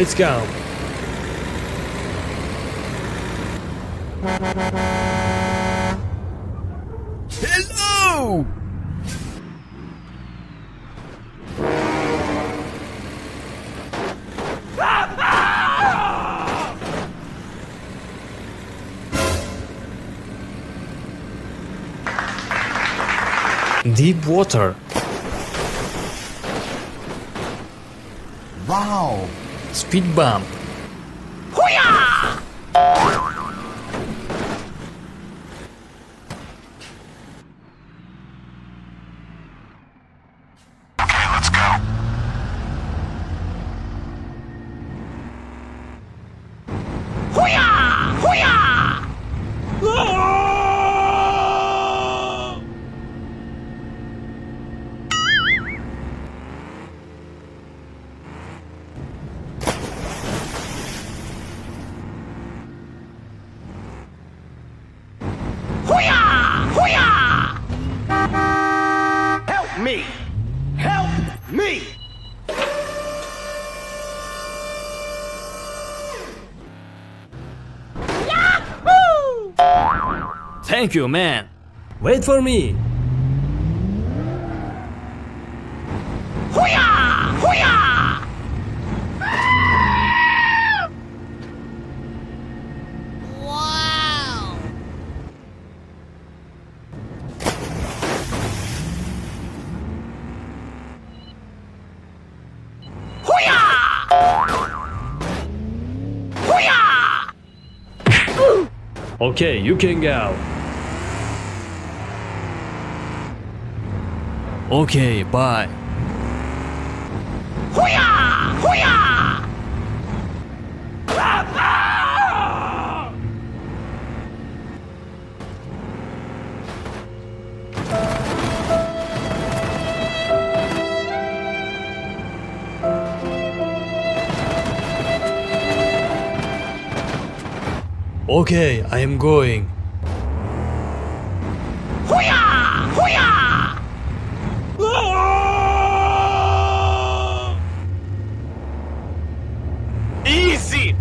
let's go. Hello! Deep water. Wow! Speed bump. Okay, let's go. Help me! Help me! Thank you, man. Wait for me. Wow! Okay, you can go. Okay, bye. Okay, I am going. Easy!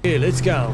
Okay, let's go.